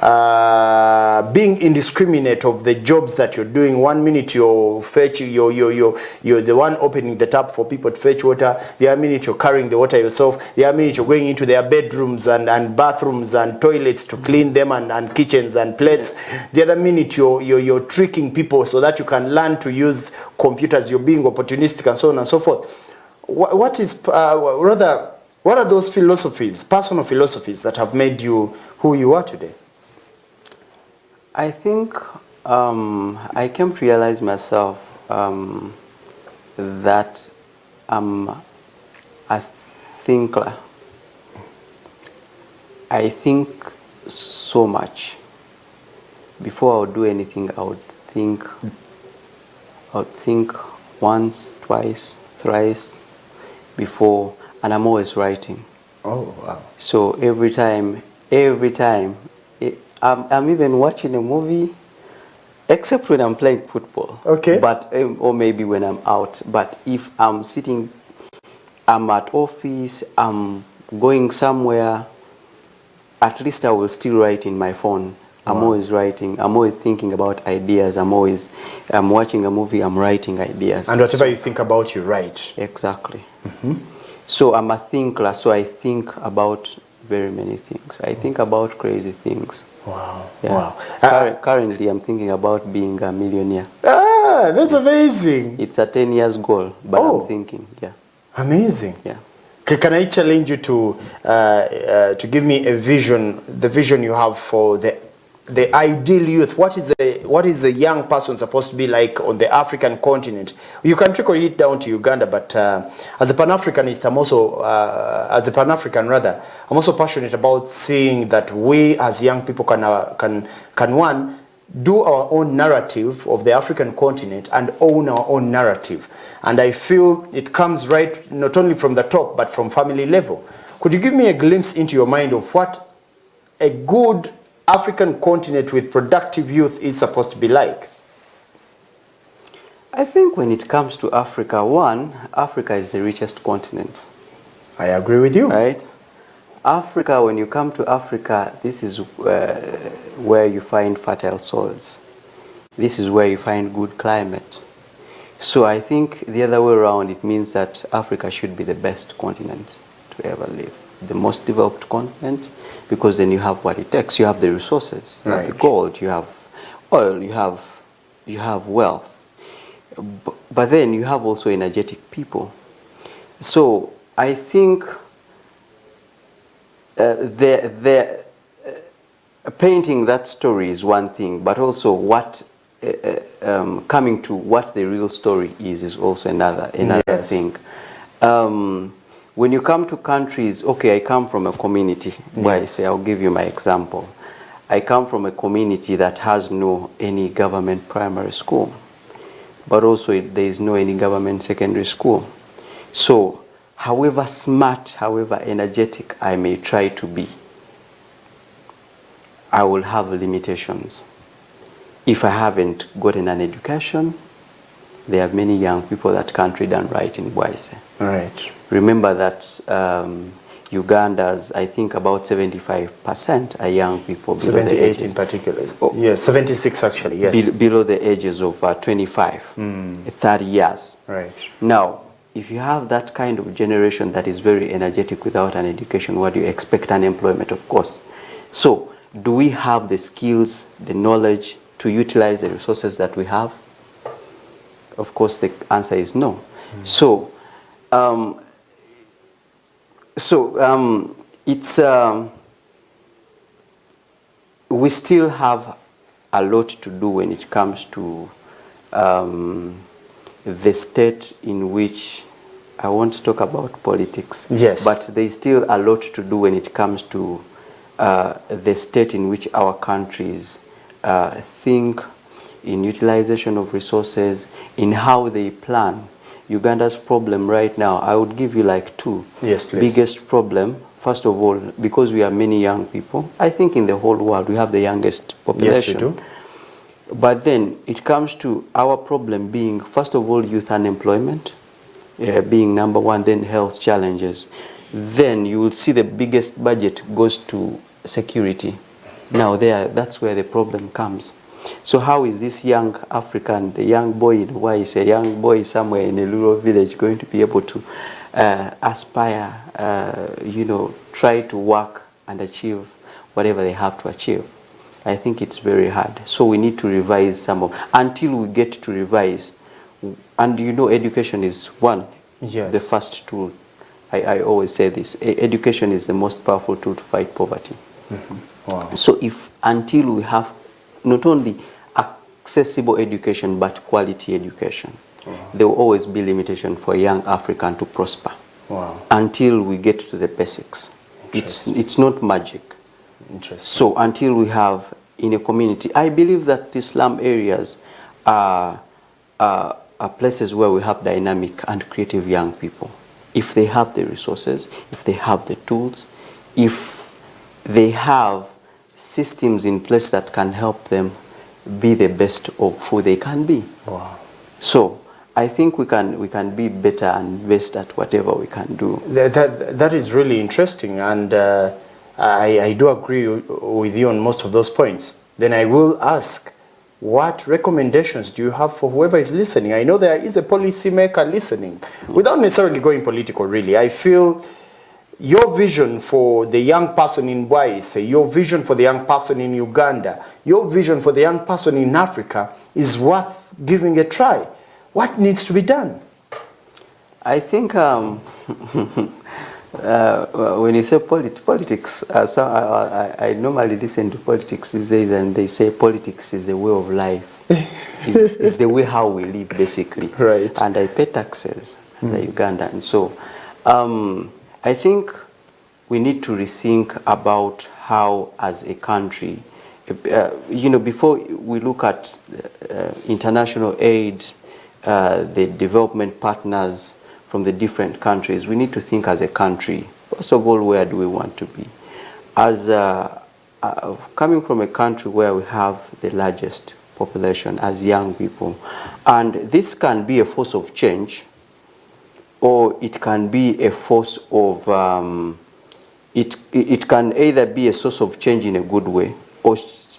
Being indiscriminate of the jobs that you're doing. 1 minute you're the one opening the tap for people to fetch water. The other minute you're carrying the water yourself. The other minute you're going into their bedrooms and bathrooms and toilets to clean them and kitchens and plates. The other minute you're tricking people so that you can learn to use computers. You're being opportunistic and so on and so forth. What is What are those philosophies, personal philosophies, that have made you who you are today? I think I came to realize myself that I'm a thinker. I think so much. Before I would do anything, I would think once, twice, thrice before, and I'm always writing. Oh, wow. So every time, I'm even watching a movie, except when I'm playing football. Okay. But or maybe when I'm out. But if I'm sitting, I'm at office, I'm going somewhere, at least I will still write in my phone. I'm always writing. I'm always thinking about ideas. I'm watching a movie, I'm writing ideas. And whatever you think about, you write. Exactly. So I'm a thinker, so I think about very many things. I think about crazy things. Wow. Yeah. Wow. Currently, I'm thinking about being a millionaire. Ah, that's amazing. It's a 10 years goal, but Oh. I'm thinking, yeah. Amazing. Yeah. Can I challenge you to give me a vision, the vision you have for the ideal youth? What is the young person supposed to be like on the African continent? You can trickle it down to Uganda, but as a Pan-Africanist, I'm also I'm also passionate about seeing that we as young people can one, do our own narrative of the African continent and own our own narrative. And I feel it comes right not only from the top but from family level. Could you give me a glimpse into your mind of what a good African continent with productive youth is supposed to be like? I think when it comes to Africa, one, Africa is the richest continent. I agree with you. Right? Africa, when you come to Africa, this is where you find fertile soils. This is where you find good climate. So I think the other way around, it means that Africa should be the best continent to ever live. The most developed continent, because then you have what it takes. You have the resources, you have the gold, you have oil, you have wealth. But then you have also energetic people. So I think painting that story is one thing, but also what coming to what the real story is also another thing. When you come to countries, okay, I come from a community. Bwaise, I'll give you my example. I come from a community that has no any government primary school, but also there is no any government secondary school. So, however smart, however energetic I may try to be, I will have limitations. If I haven't gotten an education, there are many young people that can't read and write in Bwaise. Right. Remember that Uganda's, I think about 75% are young people. 78 in particular. Oh, yes, 76 actually, yes. Below the ages of 25, 30 years. Right. Now, if you have that kind of generation that is very energetic without an education, what do you expect? Unemployment, of course. So, do we have the skills, the knowledge to utilize the resources that we have? Of course, the answer is no. So, we still have a lot to do when it comes to the state in which, I won't talk about politics, yes, but there's still a lot to do when it comes to the state in which our countries think, in utilization of resources, in how they plan. Uganda's problem right now, I would give you like two. Yes, please. Biggest problem, first of all, because we are many young people. I think in the whole world we have the youngest population. Yes, we do. But then it comes to our problem being, first of all, youth unemployment, being number one, then health challenges. Then you will see the biggest budget goes to security. Now that's where the problem comes. So how is this young African, the young boy in Bwaise, a young boy somewhere in a rural village going to be able to aspire, try to work and achieve whatever they have to achieve? I think it's very hard. So we need to revise until we get to revise. And education is one, yes, the first tool I always say this, education is the most powerful tool to fight poverty. Wow. So until we have not only accessible education but quality education, there will always be limitation for a young African to prosper. Wow. Until we get to the basics. It's not magic. Interesting. So until we have in a community, I believe that the slum areas are places where we have dynamic and creative young people. If they have the resources, if they have the tools, if they have systems in place that can help them be the best of who they can be. Wow. So I think we can be better and best at whatever we can do. That is really interesting, and I do agree with you on most of those points. Then I will ask, what recommendations do you have for whoever is listening? I know there is a policymaker listening, without necessarily going political, really. I feel your vision for the young person in Bwaise, your vision for the young person in Uganda, your vision for the young person in Africa is worth giving a try. What needs to be done? I think when you say politics, I normally listen to politics these days, and they say politics is the way of life. It's the way how we live, basically. Right. And I pay taxes as a Ugandan. So I think we need to rethink about how, as a country, before we look at international aid, the development partners from the different countries, we need to think as a country, first of all, where do we want to be? As coming from a country where we have the largest population as young people, and this can be a force of change, or it can be a force of, it can either be a source of change in a good way, or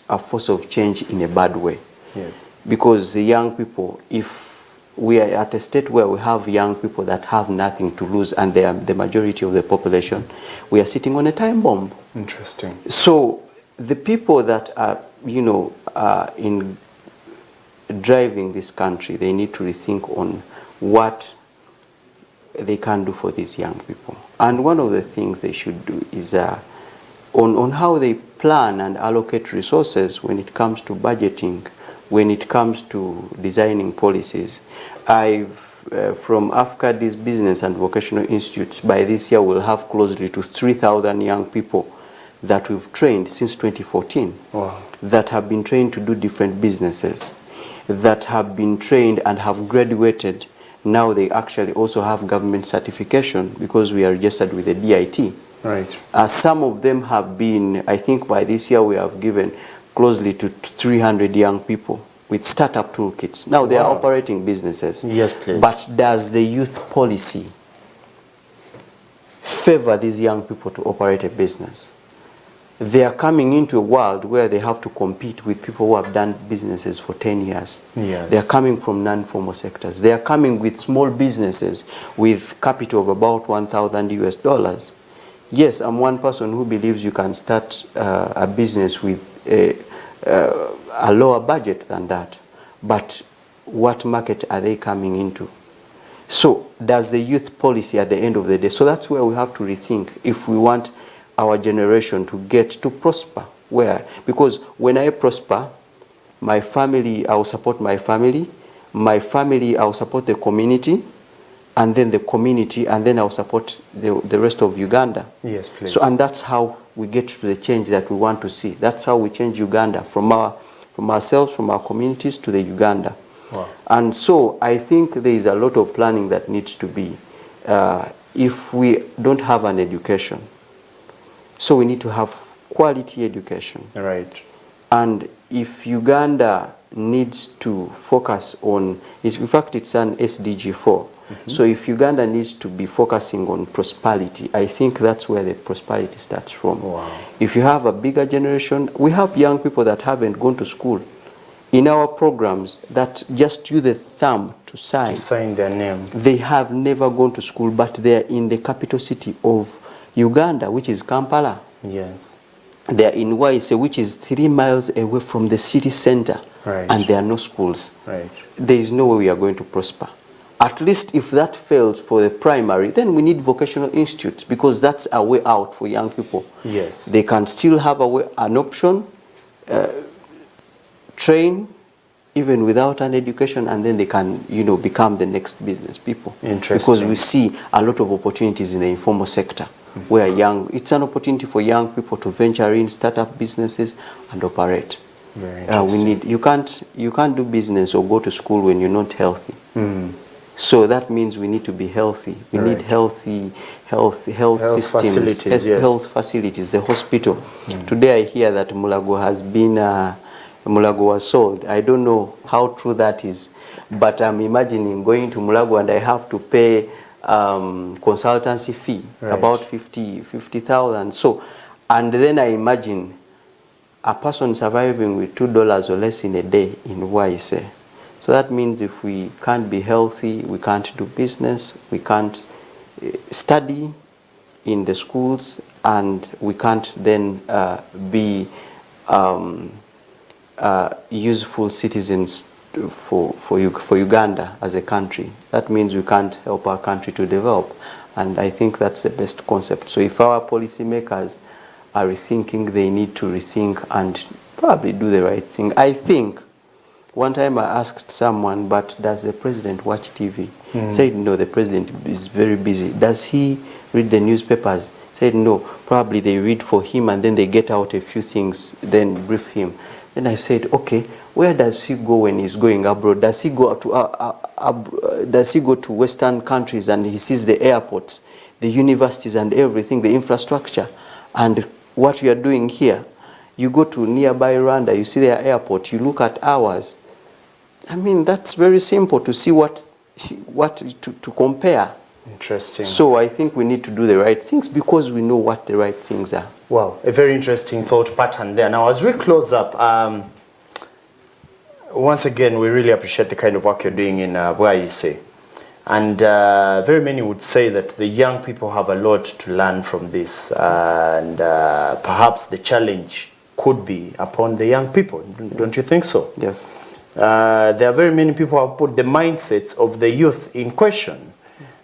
a force of change in a bad way. Yes. Because the young people, if we are at a state where we have young people that have nothing to lose, and they are the majority of the population, we are sitting on a time bomb. Interesting. So the people that are, in driving this country, they need to rethink on what they can do for these young people. And one of the things they should do is on how they plan and allocate resources when it comes to budgeting, when it comes to designing policies. From AFFCAD's Business and Vocational Institutes, by this year we'll have closely to 3,000 young people that we've trained since 2014. Wow. That have been trained to do different businesses, that have been trained and have graduated. Now they actually also have government certification because we are registered with the DIT. Right. Some of them have been, I think by this year we have given closely to 300 young people with startup toolkits. Now they are operating businesses. Yes, please. But does the youth policy favor these young people to operate a business? They are coming into a world where they have to compete with people who have done businesses for 10 years. Yes. They are coming from non-formal sectors. They are coming with small businesses with capital of about $1,000. Yes, I'm one person who believes you can start a business with a lower budget than that. But what market are they coming into? So does the youth policy at the end of the day? So that's where we have to rethink if we want our generation to get to prosper. Where? Because when I prosper, my family, I will support my family, I will support the community, and then the community, and then I'll support the rest of Uganda. Yes, please. So, and that's how we get to the change that we want to see. That's how we change Uganda, from ourselves, from our communities to the Uganda. Wow. And so I think there is a lot of planning that needs to be. If we don't have an education, so we need to have quality education. Right. And if Uganda needs to focus on, in fact it's an SDG 4. So if Uganda needs to be focusing on prosperity, I think that's where the prosperity starts from. Wow. If you have a bigger generation, we have young people that haven't gone to school in our programs that just use the thumb to sign. To sign their name. They have never gone to school, but they're in the capital city of Uganda, which is Kampala. Yes. They're in Bwaise, which is 3 miles away from the city center. Right. And there are no schools. Right. There is no way we are going to prosper. At least if that fails for the primary, then we need vocational institutes, because that's a way out for young people. Yes. They can still have an option, train even without an education, and then they can, you know, become the next business people. Interesting. Because we see a lot of opportunities in the informal sector, where it's an opportunity for young people to venture in, start up businesses and operate. Very interesting. You can't do business or go to school when you're not healthy. So that means we need to be healthy. We need health systems, facilities, yes. health facilities, the hospital. Today I hear that Mulago was sold. I don't know how true that is, but I'm imagining going to Mulago and I have to pay consultancy fee, about 50,000. So, and then I imagine a person surviving with $2 or less in a day in Bwaise. So that means if we can't be healthy, we can't do business, we can't study in the schools, and we can't then be useful citizens for Uganda as a country. That means we can't help our country to develop. And I think that's the best concept. So if our policymakers are rethinking, they need to rethink and probably do the right thing. I think one time I asked someone, but does the president watch TV? Said no, the president is very busy. Does he read the newspapers? Said no, probably they read for him and then they get out a few things, then brief him. Then I said, okay, where does he go when he's going abroad? Does he go to Western countries and he sees the airports, the universities and everything, the infrastructure, and what you are doing here? You go to nearby Rwanda, you see their airport, you look at ours. I mean, that's very simple to see what to compare. Interesting. So I think we need to do the right things because we know what the right things are. Wow, a very interesting thought pattern there. Now, as we close up, once again, we really appreciate the kind of work you're doing in Bwaise. And very many would say that the young people have a lot to learn from this. And perhaps the challenge could be upon the young people. Don't you think so? Yes. There are very many people who have put the mindsets of the youth in question.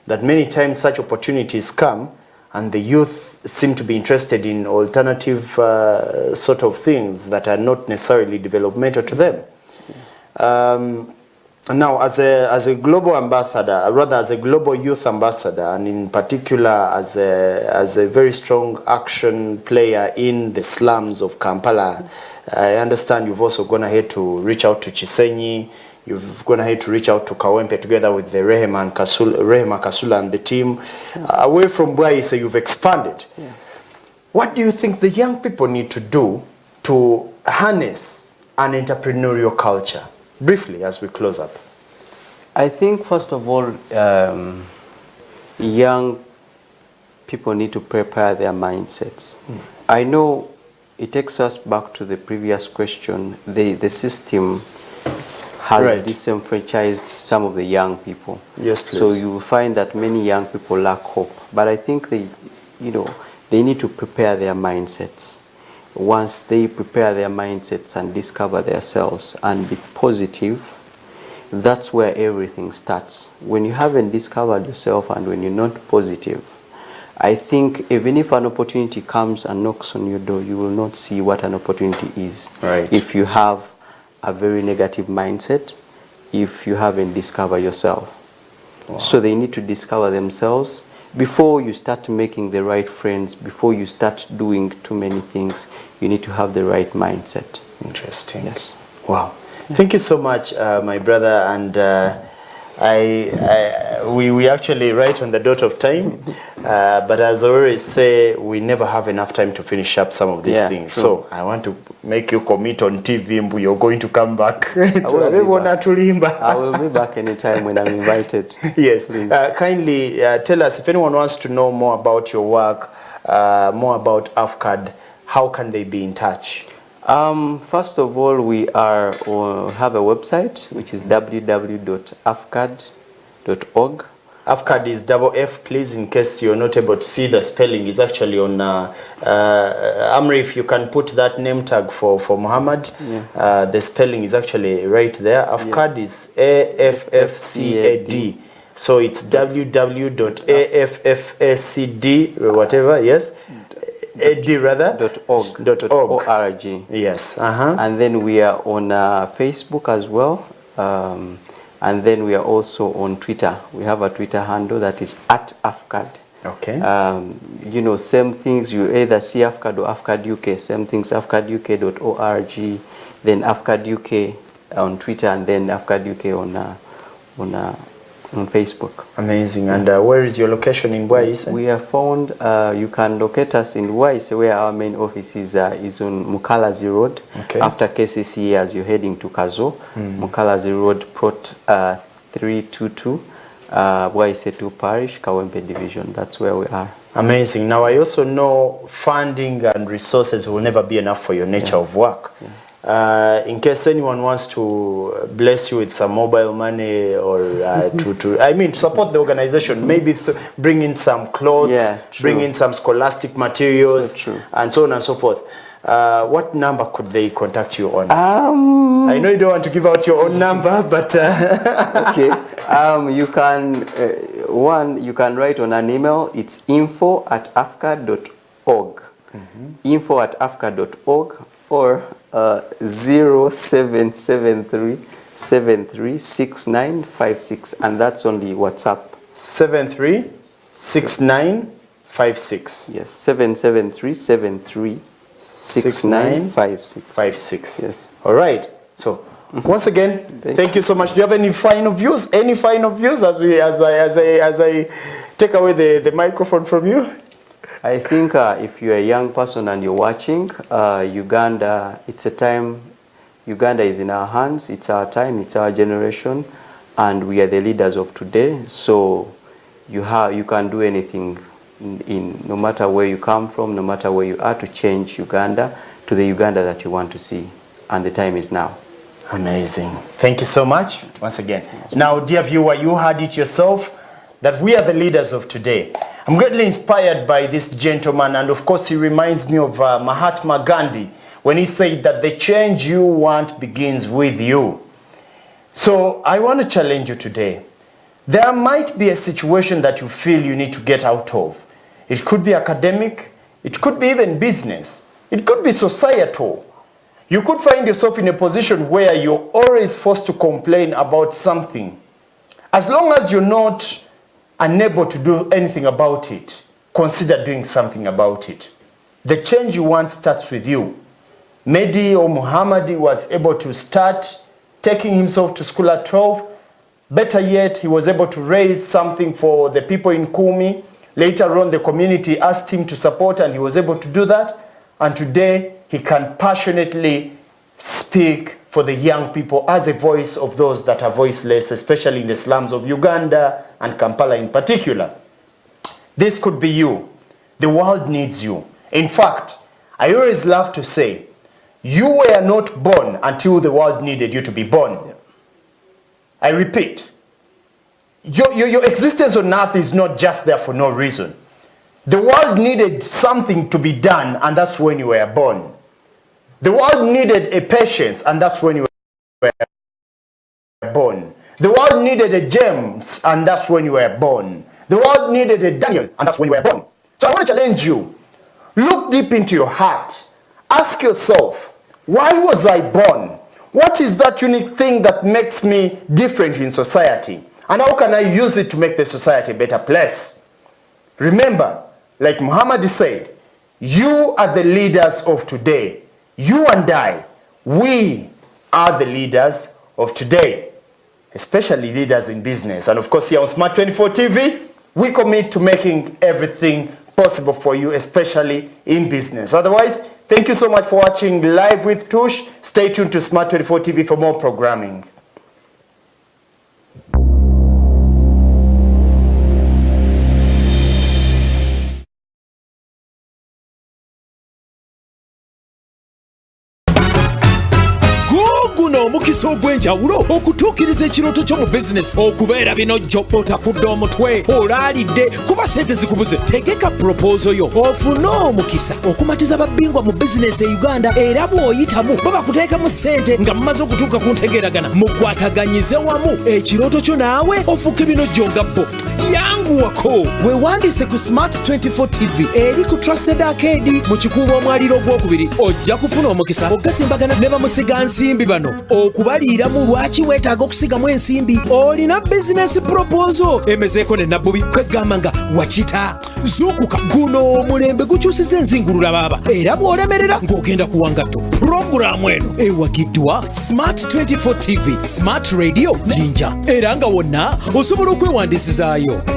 That many times such opportunities come and the youth seem to be interested in alternative sort of things that are not necessarily developmental to them. Now, as a global ambassador, rather as a global youth ambassador, and in particular as a very strong action player in the slums of Kampala, I understand you've also gone ahead to reach out to Chisenyi. You've gone ahead to reach out to Kawempe together with the Rehema Kasula and the team. Away from Bwaise, you've expanded. Yeah. What do you think the young people need to do to harness an entrepreneurial culture? Briefly, as we close up. I think, first of all, young people need to prepare their mindsets. I know it takes us back to the previous question. The system has disenfranchised some of the young people. Yes, please. So you will find that many young people lack hope. But I think they need to prepare their mindsets. Once they prepare their mindsets and discover themselves and be positive, that's where everything starts. When you haven't discovered yourself and when you're not positive, I think even if an opportunity comes and knocks on your door, you will not see what an opportunity is. Right. If you have a very negative mindset, if you haven't discovered yourself. Wow. So they need to discover themselves before you start making the right friends, before you start doing too many things. You need to have the right mindset. Interesting. Yes. Wow. Thank you so much, my brother, and we actually right on the dot of time, but as I always say, we never have enough time to finish up some of these things. True. So I want to make you commit on TV, you're going to come back. I will be back anytime when I'm invited. Yes. Kindly tell us, if anyone wants to know more about your work, more about AFFCAD, how can they be in touch? First of all, we have a website, which is www.affcad.org. AFFCAD is double F, please, in case you're not able to see the spelling. Is actually on Amri, if you can put that name tag for Muhammad. Yeah. The spelling is actually right there. AFFCAD is AFFCAD. So it's www.affffcd whatever, yes, AD rather .org. Yes. And then we are on Facebook as well. And then we are also on Twitter. We have a Twitter handle that is @AFFCAD. Okay. You know, same things, you either see AFFCAD or AFFCAD UK, same things, AFFCADUK.org, then AFFCAD UK on Twitter, and then AFFCAD UK on Facebook. Amazing. And where is your location in Bwaise? We are found, you can locate us in Bwaise, where our main office is on Mukalazi Road. Okay. After KCC, as you're heading to Kazo, Mukalazi Road, Prot 322, Bwaise 2 Parish, Kawempe Division. That's where we are. Amazing. Now, I also know funding and resources will never be enough for your nature of work. In case anyone wants to bless you with some mobile money or to support the organization, maybe bring in some clothes, bring in some scholastic materials, and so on and so forth. What number could they contact you on? I know you don't want to give out your own number, but okay. You can you can write on an email. It's info@affcad.org. Info@affcad.org or 0773 736956, and that's only WhatsApp. 736956. Yes, 773 736956. Yes. All right. So once again, thank you so much. Do you have any final views? Any final views as I take away the microphone from you? I think if you're a young person and you're watching, Uganda, it's a time. Uganda is in our hands. It's our time. It's our generation, and we are the leaders of today. So you can do anything, no matter where you come from, no matter where you are, to change Uganda to the Uganda that you want to see, and the time is now. Amazing. Thank you so much once again. Now, dear viewer, you heard it yourself that we are the leaders of today. I'm greatly inspired by this gentleman, and of course he reminds me of Mahatma Gandhi when he said that the change you want begins with you. So I want to challenge you today. There might be a situation that you feel you need to get out of. It could be academic, it could be even business, it could be societal. You could find yourself in a position where you're always forced to complain about something. As long as you're not unable to do anything about it, consider doing something about it. The change you want starts with you. Mehdi or Muhammadi was able to start taking himself to school at 12. Better yet, he was able to raise something for the people in Kumi. Later on, the community asked him to support, and he was able to do that. And today, he can passionately speak for the young people as a voice of those that are voiceless, especially in the slums of Uganda and Kampala in particular. This could be you. The world needs you. In fact, I always love to say, you were not born until the world needed you to be born. I repeat, your existence on earth is not just there for no reason. The world needed something to be done, and that's when you were born. The world needed a patience, and that's when you were born. The world needed a James, and that's when you were born. The world needed a Daniel, and that's when you were born. So I want to challenge you. Look deep into your heart. Ask yourself, why was I born? What is that unique thing that makes me different in society? And how can I use it to make the society a better place? Remember, like Muhammad said, you are the leaders of today. You and I, we are the leaders of today, especially leaders in business. And of course, here on Smart 24 TV, we commit to making everything possible for you, especially in business. Otherwise, thank you so much for watching Live with Tush. Stay tuned to Smart 24 TV for more programming. omukisa ogw'enjawulo okutuukiriza ekirooto kyo mu bizinesi okubeera binojjo otakudde omutwe olaalidde kuba sente zikubuze. Tegeka proposal yo ofune omukisa okumatiza babbingwa mu bizinesi e Uganda era bw'oyitamu babakuteekamu sente nga mumaze okutuuka ku ntegeeragana mukwataganyize wamu ekirooto kyo naawe ofuuke binojjo nga bo. Yanguwako weewandiise ku Smart 24 TV eri ku Trusted Arcade mu kikuubo omwaliro ogwokubiri ojja kufuna omukisa ogasimbagana ne bamusiga nsimbi bano okubaliiramu lwaki weetaaga okusigamu ensimbi. Olina bizinesi proposal emezeeko ne nabbubi kwegamba nga wakita. Zuukuka guno omulembe gukyusiza enzingulula baaba era bw'olemerera ng'ogenda kuwangatto. Puroguraamu eno ewagiddwa Smart 24 TV, Smart Radio Jinja era nga wonna osobola okwewandiisizaayo.